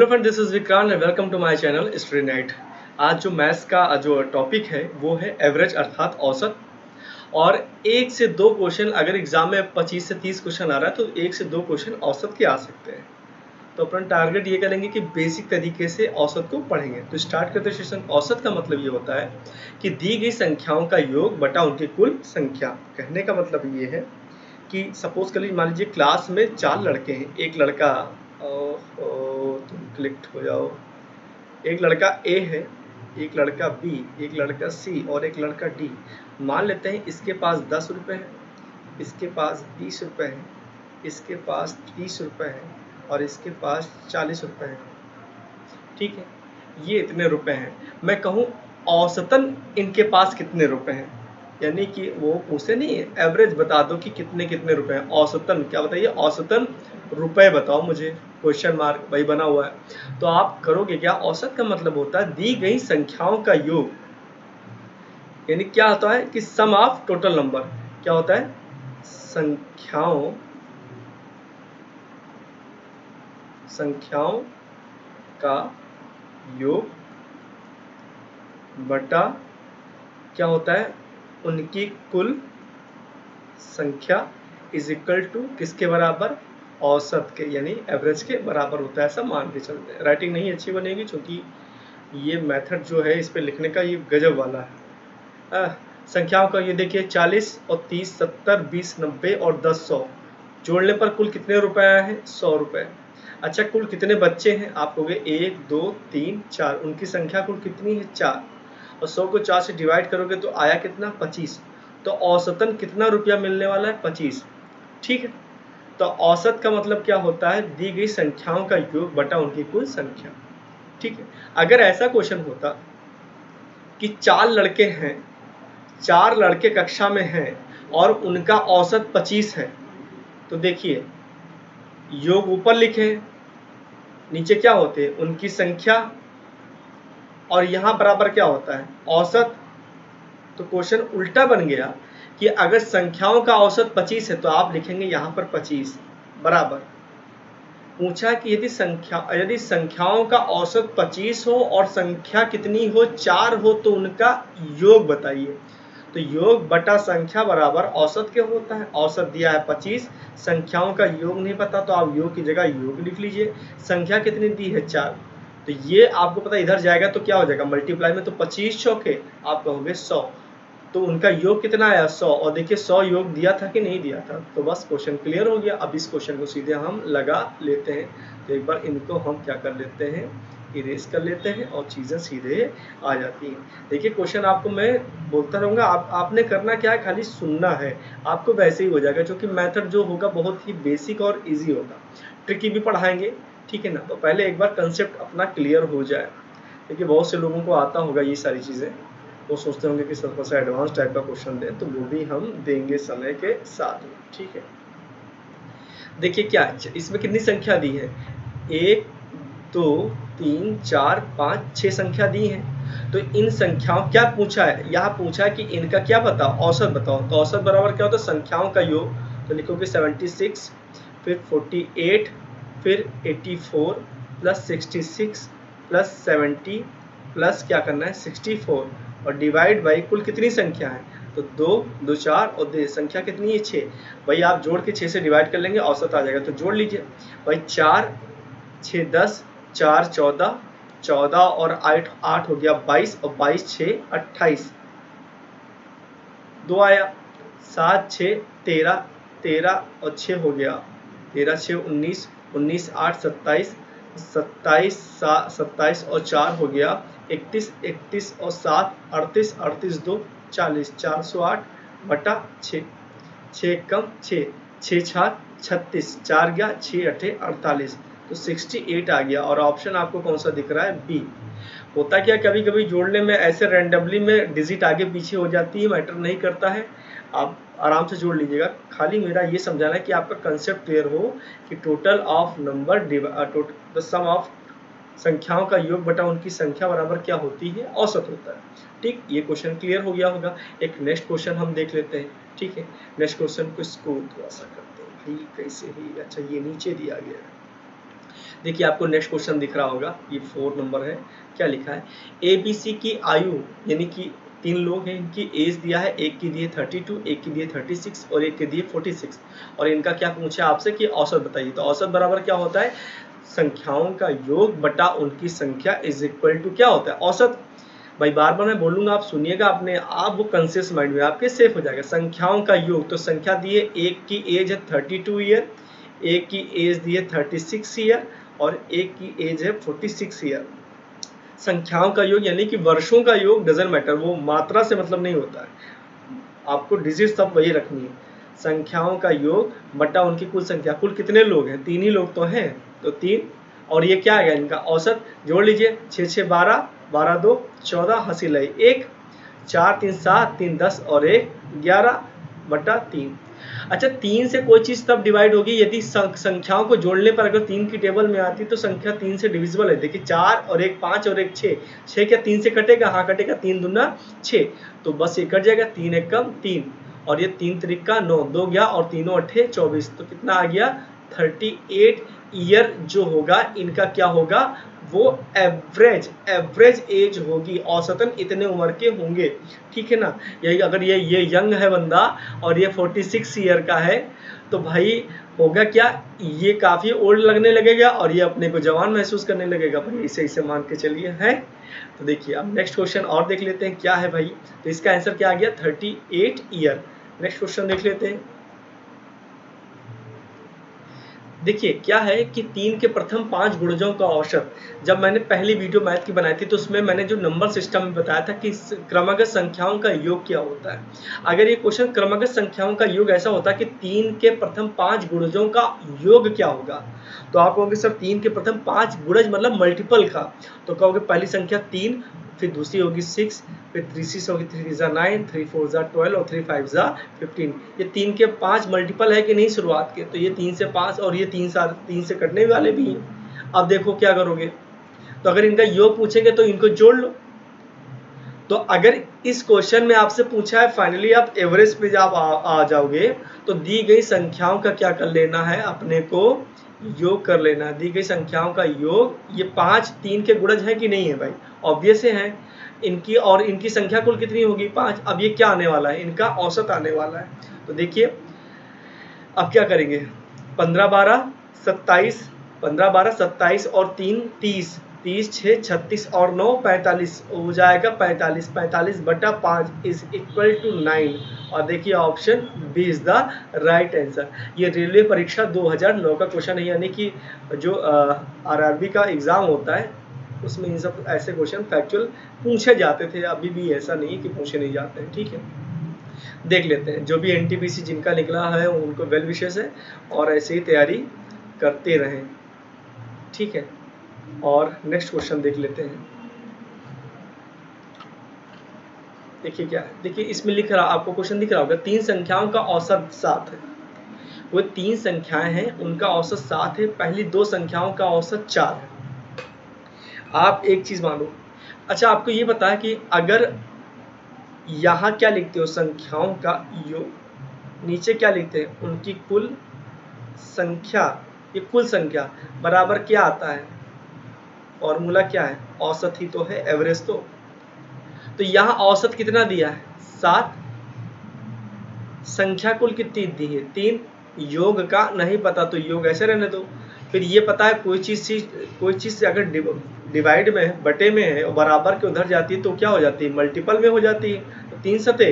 Hello friend, this is Vikrant and welcome to my channel study night. आज जो maths का जो टॉपिक है वो है एवरेज अर्थात औसत। और एक से दो क्वेश्चन, अगर एग्जाम में 25 से 30 क्वेश्चन आ रहा है तो एक से दो क्वेश्चन औसत के आ सकते हैं। तो अपना टारगेट ये करेंगे कि बेसिक तरीके से औसत को पढ़ेंगे। तो स्टार्ट करते सेशन। औसत का मतलब ये होता है कि दी गई संख्याओं का योग बटा उनकी कुल संख्या। कहने का मतलब ये है कि सपोज कर लीजिए, मान लीजिए क्लास में 4 लड़के हैं। एक लड़का तुम क्लिक हो जाओ। एक लड़का ए है, एक लड़का बी, एक लड़का सी और एक लड़का डी। मान लेते हैं इसके पास 10 रुपये है, इसके पास 20 रुपये है, इसके पास 30 रुपये है और इसके पास 40 रुपये है। ठीक है, ये इतने रुपए हैं। मैं कहूँ औसतन इनके पास कितने रुपए हैं, यानी कि वो पूछते नहीं है एवरेज बता दो कि कितने कितने रुपए हैं। औसतन क्या बताइए, औसतन रुपए बताओ मुझे, क्वेश्चन मार्क भाई बना हुआ है। तो आप करोगे क्या, औसत का मतलब होता है दी गई संख्याओं का योग, यानी क्या होता है कि सम ऑफ टोटल नंबर। क्या होता है, संख्याओं का योग बटा क्या होता है उनकी कुल संख्या इज इक्वल टू किसके बराबर, औसत के, यानी एवरेज के बराबर होता है। ऐसा मान के चलते हैं। राइटिंग नहीं अच्छी बनेगी क्योंकि ये मेथड जो है इस पे लिखने का ये गजब वाला है। संख्याओं का ये देखिए 40 और 30, 70, 20, 90 और 10, 100 जोड़ने पर कुल कितने रुपए आए हैं, 100 रुपए। अच्छा, कुल कितने बच्चे हैं, आप कहोगे 1 2 3 4, उनकी संख्या कुल कितनी है, 4। और 100 को 4 से डिवाइड करोगे तो आया कितना, 25। तो औसतन कितना रुपया मिलने वाला है, 25। ठीक है, तो औसत का मतलब क्या होता है, दी गई संख्याओं का योग बटा उनकी कुल संख्या। ठीक है, अगर ऐसा क्वेश्चन होता कि 4 लड़के हैं, 4 लड़के कक्षा में हैं और उनका औसत 25 है, तो देखिए योग ऊपर लिखे, नीचे क्या होते हैं उनकी संख्या, और यहां बराबर क्या होता है, औसत। तो क्वेश्चन उल्टा बन गया कि अगर संख्याओं का औसत 25 है तो आप लिखेंगे यहां पर 25 बराबर। पूछा कि यदि संख्याओं का औसत 25 हो और संख्या कितनी हो, 4 हो, तो उनका योग बताइए। तो योग बटा संख्या बराबर औसत क्या होता है, औसत दिया है 25, संख्याओं का योग नहीं पता तो आप योग की जगह योग लिख लीजिए। संख्या कितनी दी है, 4, तो ये आपको पता इधर जाएगा तो क्या हो जाएगा, मल्टीप्लाई में, तो 25 चौके आप कहोगे 100, तो उनका योग कितना आया, 100। और देखिए 100 योग दिया था कि नहीं दिया था, तो बस क्वेश्चन क्लियर हो गया। अब इस क्वेश्चन को सीधे हम लगा लेते हैं। तो एक बार इनको हम क्या कर लेते हैं, इरेज कर लेते हैं और चीज़ें सीधे आ जाती हैं। देखिए क्वेश्चन आपको मैं बोलता रहूँगा, आपने करना क्या है, खाली सुनना है, आपको वैसे ही हो जाएगा। क्योंकि मेथड जो होगा बहुत ही बेसिक और ईजी होगा, ट्रिकी भी पढ़ाएंगे। ठीक है ना, तो पहले एक बार कंसेप्ट अपना क्लियर हो जाए। देखिए बहुत से लोगों को आता होगा ये सारी चीज़ें, वो सोचते होंगे कि थोड़ा सा एडवांस टाइप का क्वेश्चन दें, तो वो भी हम देंगे समय के साथ में। ठीक है, देखिए क्या इसमें कितनी संख्या दी है, 1 2 3 4 5 6 संख्या दी है। तो इन संख्याओं क्या पूछा है, यहाँ पूछा है कि इनका क्या बताओ, औसत बताओ। तो औसत बराबर क्या होता है, संख्याओं का योग। तो लिखोगे 76, फिर 48, फिर 84 प्लस 66 प्लस 70 प्लस क्या करना है 64 और डिवाइड बाई कुल कितनी संख्या है, तो 2 2 4 और दे संख्या कितनी है, 6। भाई आप जोड़ के 6 से डिवाइड कर लेंगे, औसत आ जाएगा। तो जोड़ लीजिए भाई, 4 6 10, 4 14, 14 और 8 8 हो गया 22, और 22 6 28, 2 आया, 7 6 13, 13 और 6 हो गया, 13 6 19, 19 8 27, 27 27 और 4 हो गया 31, 31 और 7 38, 38 2 40, 408 बटा 6, 6 कम 6, 6 छाक 36, 4 गया 6 अठे 48, तो 68 आ गया। और ऑप्शन आपको कौन सा दिख रहा है, बी। होता क्या, कभी कभी जोड़ने में ऐसे रैंडमली में डिजिट आगे पीछे हो जाती है, मैटर नहीं करता है, आप आराम से जोड़ लीजिएगा। खाली मेरा ये समझाना है कि आपका कंसेप्ट क्लियर हो कि total of number the sum of संख्याओं का योग बटा उनकी संख्या बराबर क्या होती है, औसत होता है। ठीक, ये क्वेश्चन क्लियर हो गया होगा। एक नेक्स्ट क्वेश्चन हम देख लेते हैं। ठीक है, नेक्स्ट क्वेश्चन को इसको थोड़ा सा करते हैं भाई, कैसे ही, अच्छा ये नीचे दिया गया है। देखिए आपको नेक्स्ट क्वेश्चन दिख रहा होगा, ये 4 नंबर है। क्या लिखा है, ABC की आयु यानी कि 3 लोग हैं, इनकी एज दिया है, एक की दी है 32, एक की दी है 36 और एक की दी है 46, और इनका क्या पूछा आपसे कि औसत बताइए। तो औसत बराबर क्या होता है, संख्याओं का योग बटा उनकी संख्या इज इक्वल टू क्या होता है, औसत। भाई बार बार मैं बोलूंगा, आप सुनिएगा, अपने आप वो कंसियस माइंड में आपके सेफ हो जाएगा। संख्याओं का योग, तो संख्या दी है, एक की एज है 32 ईयर, एक की एज दी है 36 ईयर और एक की एज है 46 ईयर। संख्याओं का योग यानी कि वर्षों का योग डजंट मैटर, वो मात्रा से मतलब नहीं होता है, आपको डिजिट सब वही रखनी है। संख्याओं का योग बटा उनकी कुल संख्या, कुल कितने लोग हैं, 3 ही लोग तो हैं, तो 3, और ये क्या है इनका औसत, जोड़ लीजिए, 6 6 12, 12 2 14, हंसी लाई 1, 4 3 7, 3 10 और 1 11 बटा 3। अच्छा, 3 से कोई चीज तब डिवाइड होगी यदि संख्याओं को जोड़ने पर अगर 3 की टेबल में आती तो संख्या 3 से डिविजिबल है। देखिए 4 और 1 5 और 1 6, 6 क्या 3 से कटेगा, हाँ कटेगा, 3 दूना 6, तो बस ये कट जाएगा, 3 एक कम 3 और ये 3 त्रिका 9, 2 गया और तीनों अट्ठे 24, तो कितना आ गया 38 ईयर जो होगा इनका क्या होगा, वो एवरेज एज होगी, औसतन इतने उम्र के होंगे, ठीक है ना। यही अगर ये यंग है बंदा और ये 46 ईयर का है तो भाई होगा क्या, ये काफी ओल्ड लगने लगेगा और ये अपने को जवान महसूस करने लगेगा भाई, इसे मान के चलिए है। तो देखिए अब नेक्स्ट क्वेश्चन और देख लेते हैं क्या है भाई, तो इसका आंसर क्या आ गया 38 ईयर। नेक्स्ट क्वेश्चन देख लेते हैं। देखिए क्या है कि 3 के प्रथम 5 गुणजों का औसत, जब मैंने पहली वीडियो मैथ की बनाई थी तो उसमें मैंने जो नंबर सिस्टम में बताया था कि क्रमागत संख्याओं का योग क्या होता है। अगर ये क्वेश्चन क्रमागत संख्याओं का योग ऐसा होता है कि 3 के प्रथम 5 गुणजों का योग क्या होगा, तो आप कहोगे सर 3 के प्रथम 5 गुणज मतलब मल्टीपल का, तो कहोगे पहली संख्या 3, फिर दूसरी होगी 6, फिर 3 6 होगी 3 3 9, 3 4 12 और 3 5 15। ये 3 के 5 मल्टीपल है कि नहीं शुरुआत के, तो ये 3 से 5 और ये 3 से कटने वाले भी हैं। अब देखो क्या करोगे, तो अगर इनका योग पूछेंगे तो इनको जोड़ लो। तो अगर इस क्वेश्चन में आपसे पूछा है फाइनली आप एवरेज पे जब आ जाओगे तो दी गई संख्याओं का क्या कर लेना है, अपने को योग कर लेना है। दी गई संख्याओं का योग, ये 5 3 के गुणज है कि नहीं है भाई, ऑब्वियस है इनकी, और इनकी संख्या कुल कितनी होगी 5। अब ये क्या आने वाला है, इनका औसत आने वाला है। तो देखिए अब क्या करेंगे, 15 12 27, 15 12 27 और 3 30, 30 6 36 और 9 45 हो जाएगा 45, 45 बटा 5 इज इक्वल टू 9, और देखिए option B is the right answer. ये रेलवे परीक्षा 2009 का क्वेश्चन है, यानी कि जो आरआरबी का एग्जाम होता है उसमें इन सब ऐसे क्वेश्चन फैक्चुअल पूछे जाते थे, अभी भी ऐसा नहीं कि पूछे नहीं जाते हैं, ठीक है। देख लेते हैं, जो भी एनटीपीसी जिनका निकला है उनको वेल विशेस है और ऐसे ही तैयारी करते रहें, ठीक है। और नेक्स्ट क्वेश्चन देख लेते हैं। देखिए क्या है, देखिए इसमें लिख रहा, आपको क्वेश्चन दिख रहा होगा, 3 संख्याओं का औसत 7 है। वो 3 संख्याएं हैं उनका औसत 7 है, पहली 2 संख्याओं का औसत 4 है। आप एक चीज मानो, अच्छा आपको ये पता है कि अगर यहाँ क्या लिखते हो संख्याओं का योग, नीचे क्या लिखते हैं उनकी कुल संख्या, ये कुल संख्या बराबर क्या आता है, फॉर्मूला क्या है, औसत ही तो है, एवरेज तो यहाँ औसत कितना दिया है 7, संख्या कुल कितनी दी है 3, योग का नहीं पता तो योग ऐसे रहने दो। फिर ये पता है कोई चीज से अगर डिवाइड में है, बटे में है और बराबर के उधर जाती है तो क्या हो जाती है, मल्टीपल में हो जाती है। तो 3 सते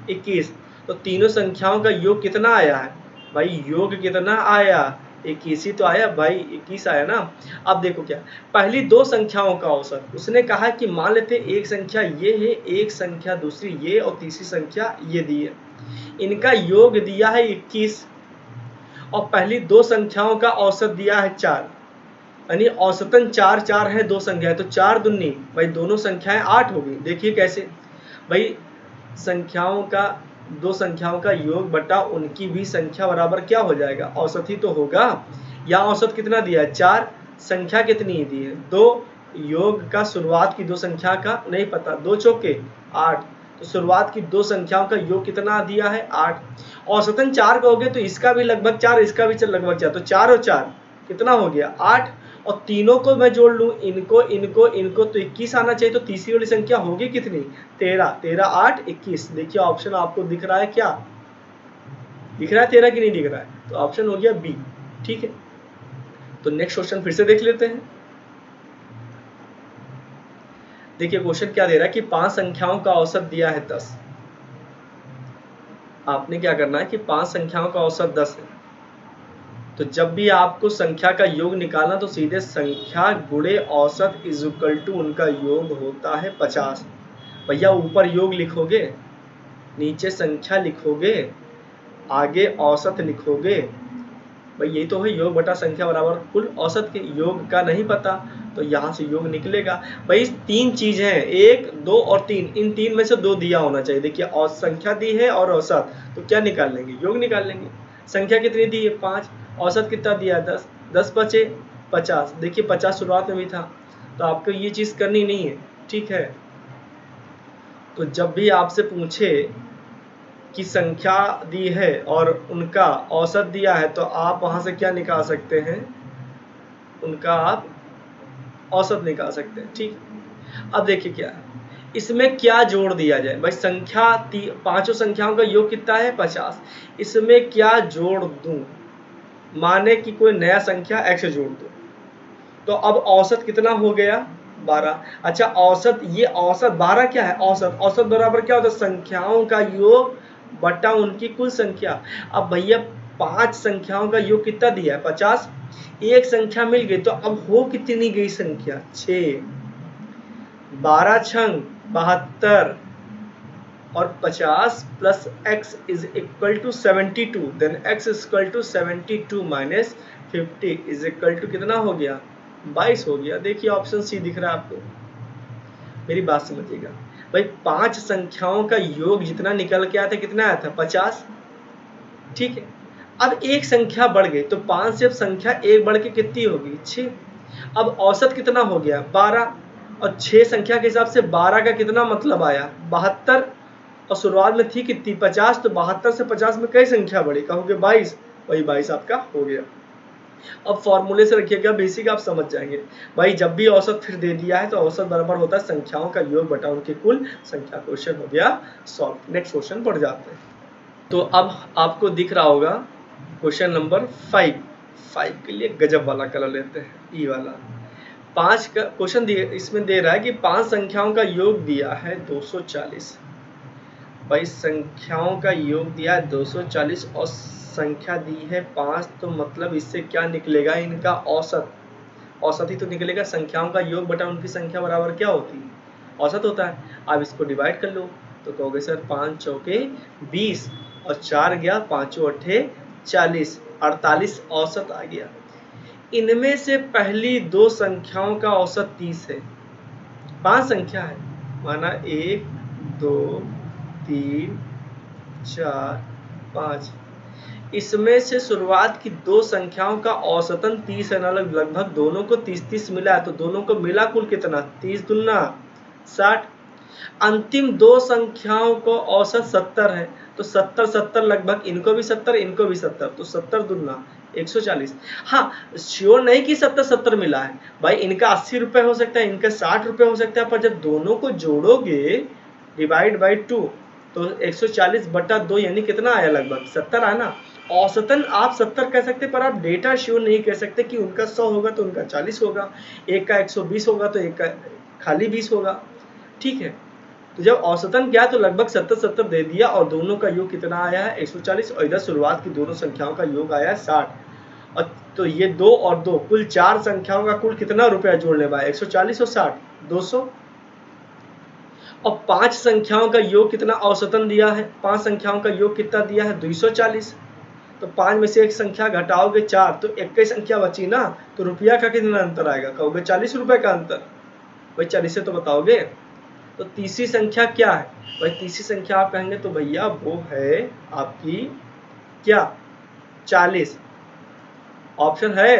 21, तो तीनों संख्याओं का योग कितना आया है भाई, योग कितना आया 21 ही तो आया भाई, 21 आया ना। अब देखो क्या, पहली 2 संख्याओं का औसत, उसने कहा कि मान लेते एक संख्या ये है, एक संख्या दूसरी ये और तीसरी संख्या ये दी है, इनका योग दिया है 21 और पहली 2 संख्याओं का औसत दिया है 4, यानी औसतन 4 4 है 2 संख्याएं, तो 4 दूनी भाई दोनों संख्याएं 8 हो गई। देखिए कैसे भाई, संख्याओं का 2 संख्याओं का योग बटा उनकी भी संख्या बराबर क्या हो जाएगा, औसत ही तो होगा। यहाँ औसत कितना दिया है 4, संख्या कितनी दी है 2, योग का शुरुआत की 2 संख्या का नहीं पता, 2 चौके 8, तो शुरुआत की 2 संख्याओं का योग कितना दिया है 8, औसतन 4 कहोगे तो इसका भी लगभग 4, इसका भी लगभग 4, तो 4 और 4 कितना हो गया 8, और तीनों को मैं जोड़ लूं, इनको इनको इनको, तो 21 आना चाहिए। तो तीसरी वाली संख्या होगी कितनी? 13। 13 8 21। देखिए ऑप्शन आपको दिख रहा है क्या? दिख रहा है 13 की नहीं दिख रहा है? तो ऑप्शन हो गया बी। ठीक है, तो नेक्स्ट क्वेश्चन फिर से देख लेते हैं। देखिए क्वेश्चन क्या दे रहा है कि 5 संख्याओं का औसत दिया है 10। आपने क्या करना है कि 5 संख्याओं का औसत 10 है, तो जब भी आपको संख्या का योग निकालना तो सीधे संख्या गुणे औसत इज इक्वल टू उनका योग होता है 50। भैया ऊपर योग लिखोगे, नीचे संख्या लिखोगे, आगे औसत लिखोगे। भाई यही तो है, योग बटा संख्या बराबर कुल औसत के। योग का नहीं पता तो यहाँ से योग निकलेगा। भाई 3 चीज हैं, 1 2 और 3, इन 3 में से 2 दिया होना चाहिए। देखिए और संख्या दी है और औसत, तो क्या निकाल लेंगे? योग निकाल लेंगे। संख्या कितनी दी है? 5। औसत कितना दिया है? 10। 10 बचे 50। देखिए 50 शुरुआत में भी था, तो आपको ये चीज करनी नहीं है। ठीक है, तो जब भी आपसे पूछे की संख्या दी है और उनका औसत दिया है, तो आप वहां से क्या निकाल सकते हैं? उनका आप औसत निकाल सकते हैं। ठीक, अब देखिए क्या है, इसमें क्या जोड़ दिया जाए? भाई संख्या पांचों संख्याओं का योग कितना है? 50। इसमें क्या जोड़ दूं? माने कि कोई नया संख्या x जोड़ दूं, तो अब औसत कितना हो गया? 12। अच्छा औसत, ये औसत 12 क्या है? औसत, औसत बराबर क्या होता है? संख्याओं का योग बटा उनकी कुल संख्या। अब भैया 5 संख्याओं का योग कितना दिया है? 50। एक संख्या मिल गई, तो अब हो कितनी गई संख्या? 6। 12 छंग 72 और 50 plus x is equal to 72। Then x is equal to 72 minus 50 is equal to कितना हो गया? 22 हो गया। देखिए ऑप्शन सी दिख रहा है आपको। मेरी बात समझिएगा भाई, 5 संख्याओं का योग जितना निकल के आया था कितना आया था? 50। ठीक है, अब एक संख्या बढ़ गई, तो 5 से अब संख्या एक बढ़ के कितनी होगी? 6। अब औसत कितना हो गया? 12। और 6 संख्या के हिसाब से 12 का कितना मतलब आया? 72। और शुरुआत में थी कितनी? 50। तो 72 से 50 में कई संख्या बढ़ी? कहोगे 22। वही 22 आपका हो गया। अब फॉर्मूले से रखिएगा, बेसिक आप समझ जाएंगे। भाई जब भी औसत फिर दे दिया है तो औसत बराबर होता है संख्याओं का योग बटा उनकी कुल संख्या। क्वेश्चन हो गया सॉल्व। नेक्स्ट क्वेश्चन बढ़ जाते हैं। तो अब आपको दिख रहा होगा क्वेश्चन नंबर 5। 5 के लिए गजब वाला कलर लेते हैं, ई वाला। 5 का क्वेश्चन इसमें दे रहा है कि 5 संख्याओं का योग दिया है 240। भाई संख्याओं का योग दिया है 240 और संख्या दी है 5, तो मतलब इससे क्या निकलेगा? इनका औसत। औसत ही तो निकलेगा। संख्याओं का योग बटा उनकी संख्या बराबर क्या होती है? औसत होता है। अब इसको डिवाइड कर लो, तो कहोगे सर 5 चौके 20 और 4 गया, 5 अट्ठे 40, 48 औसत आ गया। इनमें से पहली 2 संख्याओं का औसत 30 है। 5 संख्या है, माना 1 2 3 4 5। इसमें से शुरुआत की 2 संख्याओं का औसतन 30 है, लगभग दोनों को 30-30 मिला है, तो दोनों को मिला कुल कितना? 30 दूना 60। अंतिम 2 संख्याओं को औसत 70 है, तो 70 70 लगभग इनको भी 70 इनको भी 70, तो 70 दूना 140। हाँ श्योर नहीं कि 70 70 मिला है भाई, इनका 80 रुपए हो सकता है, इनका 60 रुपए हो सकता है, पर जब दोनों को जोड़ोगे डिवाइड बाई 2 तो 140 बटा 2 यानी कितना आया? लगभग 70 आया ना। औसतन आप 70 कह सकते, पर आप डेटा श्योर नहीं कह सकते कि उनका 100 होगा तो उनका 40 होगा, एक का 120 होगा तो एक का खाली 20 होगा। ठीक है, तो जब औसतन क्या तो लगभग 70-70 दे दिया और दोनों का योग कितना आया है? 140, और इधर शुरुआत की दोनों संख्याओं का योग आया है 60। और तो ये 2 और 2 कुल 4 संख्याओं का कुल कितना रुपया जोड़ने वाला? 140 और 60 200। और 5 संख्याओं का योग कितना औसतन दिया है? 5 संख्याओं का योग कितना दिया है? 240। तो 5 में से एक संख्या घटाओगे 4, तो एक ही संख्या बची ना, तो रुपया का कितना अंतर आएगा? कहोगे 40 रुपए का अंतर। भाई 40 से तो बताओगे। तो तीसरी संख्या क्या है? भाई तीसरी संख्या आप कहेंगे तो भैया वो है आपकी क्या? 40। ऑप्शन है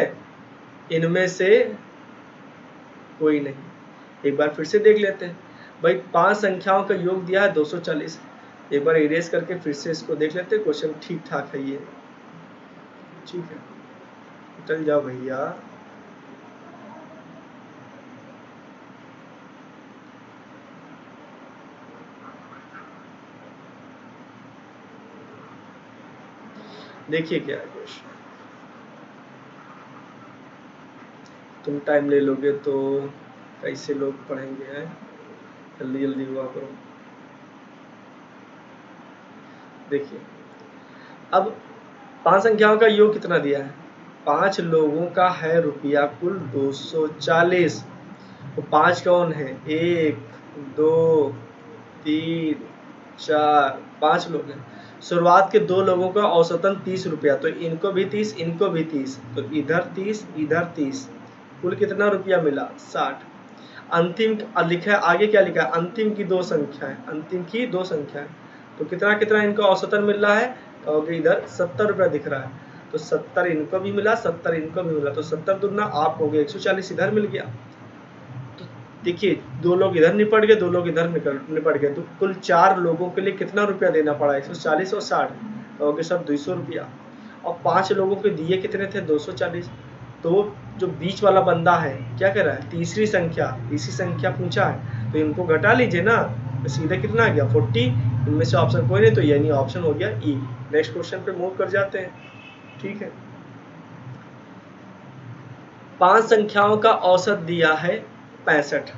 इनमें से कोई नहीं। एक बार फिर से देख लेते हैं। भाई 5 संख्याओं का योग दिया है 240। एक बार इरेज करके फिर से इसको देख लेते हैं। क्वेश्चन ठीक ठाक है ये। ठीक है, चल जाओ भैया। देखिए क्या है क्वेश्चन, तुम टाइम ले लोगे तो कैसे लोग पढ़ेंगे हैं, जल्दी जल्दी हुआ करो। देखिए अब 5 संख्याओं का योग कितना दिया है, 5 लोगों का है रुपया कुल 240। तो 5 कौन है, 1 2 3 4 5 लोग हैं। शुरुआत के 2 लोगों का औसतन 30 रुपया, तो इनको भी 30 इनको भी 30, तो इधर 30 इधर 30, कुल कितना रुपया मिला 60। अंतिम लिखा है, आगे क्या लिखा है, अंतिम की 2 संख्याएं, अंतिम की 2 संख्याएं, तो कितना कितना इनको औसतन मिल रहा है, तो इधर 70 रुपया दिख रहा है, तो 70 इनको भी मिला 70 इनको भी मिला, तो 70 दुगना आप हो गए 140 इधर मिल गया। तो देखिए 2 लोग इधर निपट गए 2 लोग इधर निपट गए, तो कुल 4 लोगों के लिए कितना रुपया देना पड़ा, 140 और 60, तो हो गए सब 200 रुपया। और 5 लोगों के दिए कितने थे 240, तो जो बीच वाला बंदा है क्या कर रहा है, तीसरी संख्या पूछा है, तो इनको घटा लीजिए ना, तो सीधे कितना आ गया 40, इनमें से ऑप्शन कोई नहीं, तो यानी ऑप्शन हो गया ई। नेक्स्ट क्वेश्चन पे मूव कर जाते हैं। ठीक है, 5 संख्याओं का औसत दिया है 65।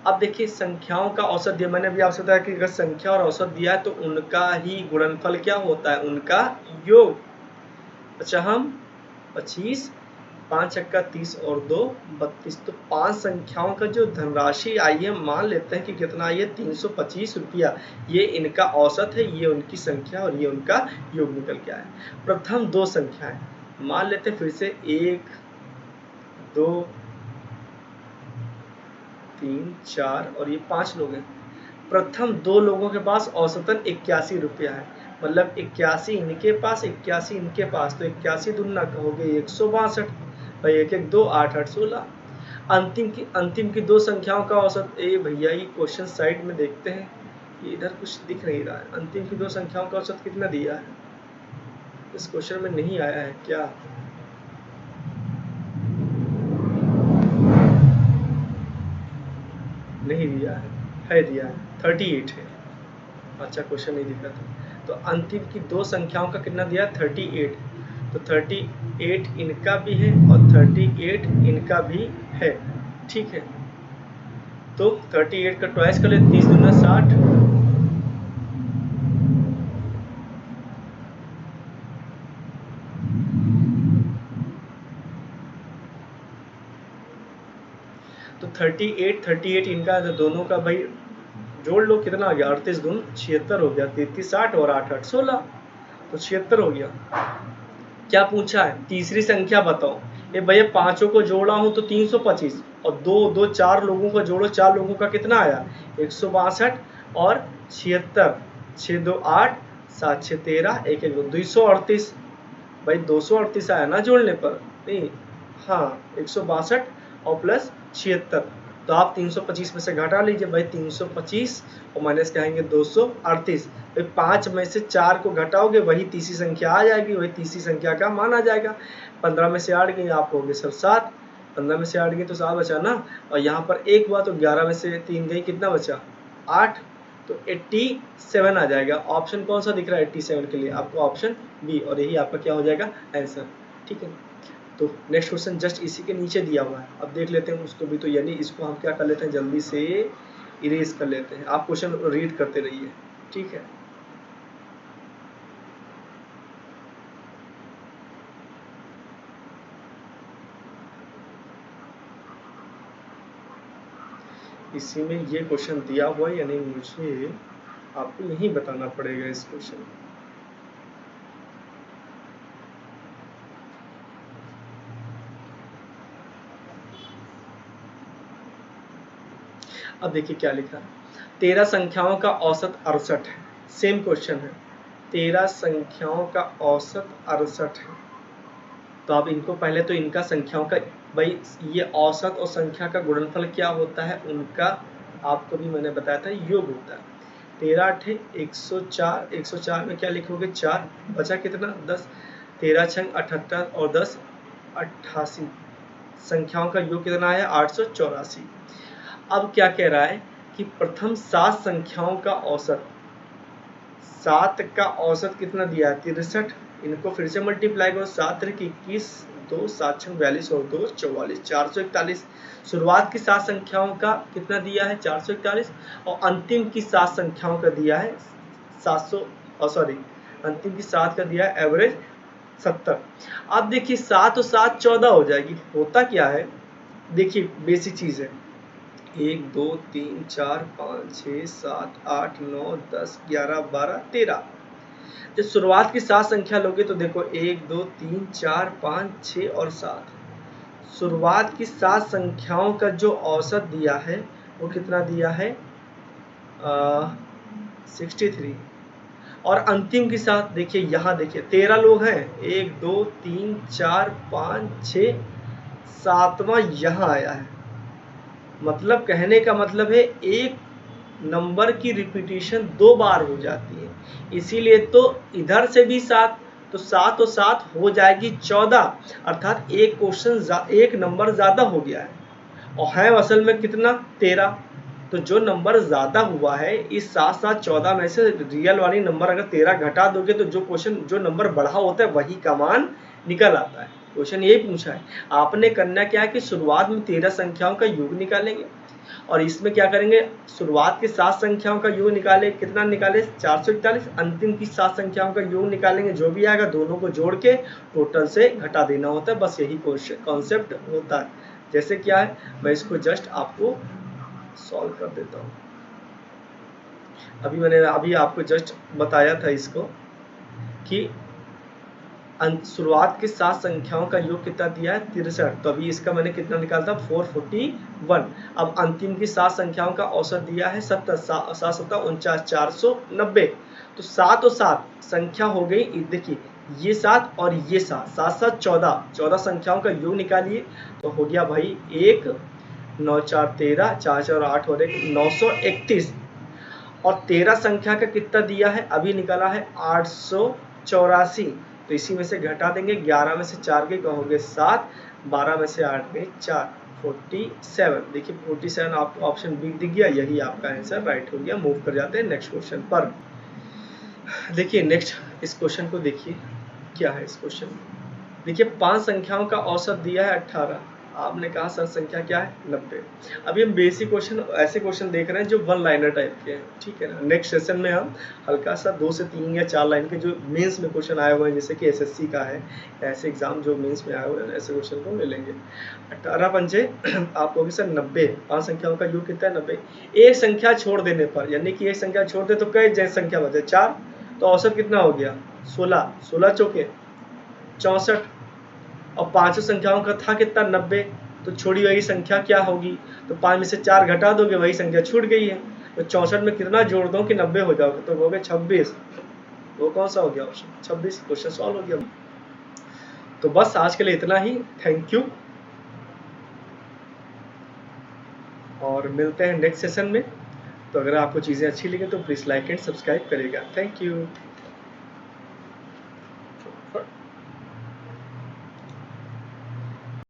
अब देखिए संख्याओं का औसत दिया, मैंने अभी आपसे बताया कि अगर संख्या और औसत दिया है तो उनका ही गुणनफल क्या होता है, उनका योग। अच्छा हम 25 5 छक्का 30 और 2 32, तो 5 संख्याओं का जो धनराशि आई है मान लेते हैं कि कितना आई है 325 रुपया, ये इनका औसत है, ये उनकी संख्या और ये उनका योग निकल के आया। प्रथम 2 संख्याएं मान लेते हैं फिर से 1 2 3 4 और ये 5 लोग हैं। प्रथम 2 लोगों के पास औसतन 81 रुपया है, मतलब 81 इनके पास 81 इनके पास, तो 81 दुना हो गए 162 भाई, 1 1 2 8 8 16। अंतिम की 2 संख्याओं का औसत, ए भैया ये क्वेश्चन साइड में देखते हैं, ये इधर कुछ दिख नहीं रहा है, अंतिम की 2 संख्याओं का औसत कितना दिया है, इस क्वेश्चन में नहीं आया है क्या, नहीं दिया है दिया है 38 है। अच्छा क्वेश्चन नहीं दिखा था, तो अंतिम की 2 संख्याओं का कितना दिया 38, तो 38 इनका भी है और 38 इनका भी है। ठीक है, तो 38 का ट्वाइस कर ले, 30 दूना 60, तो 38 इनका, तो दोनों का भाई जोड़ लो कितना आ गया, 38 दून 76 हो गया, 33 60 और 8 8 16, तो 76 हो गया। क्या पूछा है, तीसरी संख्या बताओ, ये भैया पांचों को जोड़ा हूं तो 325, और दो 4 लोगों को जोड़ो, 4 लोगों का कितना आया 162 और 76, 6 2 8 7 6 13 1 1 238, भाई 238 आया ना जोड़ने पर, नहीं हाँ 162 और प्लस 76, तो आप 325 में से घटा लीजिए भाई, 325 और माइनस कहेंगे 238, भाई 5 में से 4 को घटाओगे वही तीसरी संख्या आ जाएगी, वही तीसरी संख्या का मान आ जाएगा। 15 में से 8 गए आप हो गए सर 7, 15 में से 8 गए तो 7 बचा ना, और यहाँ पर 1 हुआ तो 11 में से 3 गई कितना बचा 8, तो 87 आ जाएगा। ऑप्शन कौन सा दिख रहा है 87 के लिए, आपको ऑप्शन बी, और यही आपका क्या हो जाएगा आंसर। ठीक है, तो नेक्स्ट क्वेश्चन जस्ट इसी के नीचे दिया हुआ है, अब देख लेते हैं उसको भी, तो यानी इसको हम क्या कर लेते हैं जल्दी से इरेज कर लेते हैं, आप क्वेश्चन रीड करते रहिए। ठीक है, इसी में ये क्वेश्चन दिया हुआ है, यानी मुझे आपको यही बताना पड़ेगा इस क्वेश्चन। अब देखिए क्या लिखा है, 13 संख्याओं का औसत 68 है, सेम क्वेश्चन है, 13 संख्याओं का औसत 68 है, तो आप इनको पहले तो इनका संख्याओं का, भाई ये औसत और संख्या का गुणनफल क्या होता है उनका, आपको भी मैंने बताया था योग होता है। 13 8 104, 104 में क्या लिखोगे 4, बचा कितना 10, 13 छंग 78 और 10 88, संख्याओं का योग कितना है 884। अब क्या कह रहा है कि प्रथम 7 संख्याओं का औसत, 7 का औसत कितना दिया है 63, इनको फिर से मल्टीप्लाई करो, 7 त्रिक 21, 2 7 छंग 42 और 2 44, 441। शुरुआत की 7 संख्याओं का कितना दिया है 441, और अंतिम की 7 संख्याओं का दिया है 700, सॉरी अंतिम की 7 का दिया है एवरेज 70। अब देखिए 7 और 7 14 हो जाएगी। होता क्या है, देखिए बेसिक चीज है, 1 2 3 4 5 6 7 8 9 10 11 12 13। जब शुरुआत की 7 संख्या लोगे तो देखो 1 2 3 4 5 6 और 7। शुरुआत की 7 संख्याओं का जो औसत दिया है वो कितना दिया है 63। और अंतिम के साथ देखिए, यहाँ देखिए 13 लोग हैं, 1 2 3 4 5 6 7वां यहाँ आया है। मतलब कहने का मतलब है एक नंबर की रिपीटिशन 2 बार हो जाती है, इसीलिए तो इधर से भी 7, तो 7 और 7 हो जाएगी 14, अर्थात एक क्वेश्चन एक नंबर ज़्यादा हो गया है, और है असल में कितना 13। तो जो नंबर ज़्यादा हुआ है इस 7 7 14 में से रियल वाली नंबर अगर 13 घटा दोगे तो जो क्वेश्चन जो नंबर बढ़ा होता है वही का मान निकल आता है। क्वेश्चन यही पूछा है, आपने करना क्या है कि शुरुआत में 13 संख्याओं का योग निकालेंगे, और इसमें क्या करेंगे शुरुआत की 7 संख्याओं का योग निकाले, कितना निकाले 441, अंतिम की 7 संख्याओं का योग निकालेंगे, जो भी आएगा दोनों को जोड़ के टोटल से घटा देना होता है, बस यही कॉन्सेप्ट होता है। जैसे क्या है, मैं इसको जस्ट आपको सॉल्व कर देता हूँ। अभी आपको जस्ट बताया था इसको कि शुरुआत की 7 संख्याओं का योग कितना दिया है 63, तो अभी इसका मैंने कितना निकाला था 441। अब अंतिम की 7 संख्याओं का औसत दिया है 70, 7 7 49 490। तो 7 और 7 संख्या हो गई, देखिए ये 7 और ये 7, 7 7 14, 14 संख्याओं का योग निकालिए तो हो गया भाई 1 9 4 13, 4 4 8 और 1 931। और 13 संख्या का कितना दिया है अभी निकाला है 884, तो इसी में से घटा देंगे, 11 में से 4 के कहोगे 7, 12 में से 8 गए 4, 47। देखिए 47 आपको ऑप्शन बी दिख गया, यही आपका आंसर राइट हो गया। मूव कर जाते हैं नेक्स्ट क्वेश्चन पर। देखिए नेक्स्ट इस क्वेश्चन को देखिए, क्या है इस क्वेश्चन में, देखिए 5 संख्याओं का औसत दिया है 18, आपने कहा सर संख्या क्या है 90। अभी हम बेसिक क्वेश्चन ऐसे क्वेश्चन देख रहे हैं जो 1 लाइनर टाइप के हैं, ठीक है ना। नेक्स्ट सेशन में हम हल्का सा 2 से 3 या 4 लाइन के जो मेंस में क्वेश्चन आए हुए हैं, जैसे कि एसएससी का है, ऐसे एग्जाम जो मेंस में आए हुए हैं ऐसे क्वेश्चन को ले लेंगे। 18 पंचे आप कहोगे सर 90, 5 संख्याओं का योग कितना है 90। एक संख्या छोड़ देने पर, यानी कि एक संख्या छोड़ दे तो कई जैसे संख्या बचे 4, तो औसत कितना हो गया 16, 16 चौके 64, और 5 संख्याओं का था कितना 90, तो छोड़ी हुई संख्या क्या होगी, तो 5 में से 4 घटा दोगे वही संख्या छूट गई है, तो 64 में कितना जोड़ दो कि 90 हो जाओगे, तो कहोगे 26, वो कौन सा हो गया ऑप्शन 26, क्वेश्चन सॉल्व हो गया। तो बस आज के लिए इतना ही, थैंक यू, और मिलते हैं नेक्स्ट सेशन में। तो अगर आपको चीज़ें अच्छी लगी तो प्लीज़ लाइक एंड सब्सक्राइब करेगा, थैंक यू।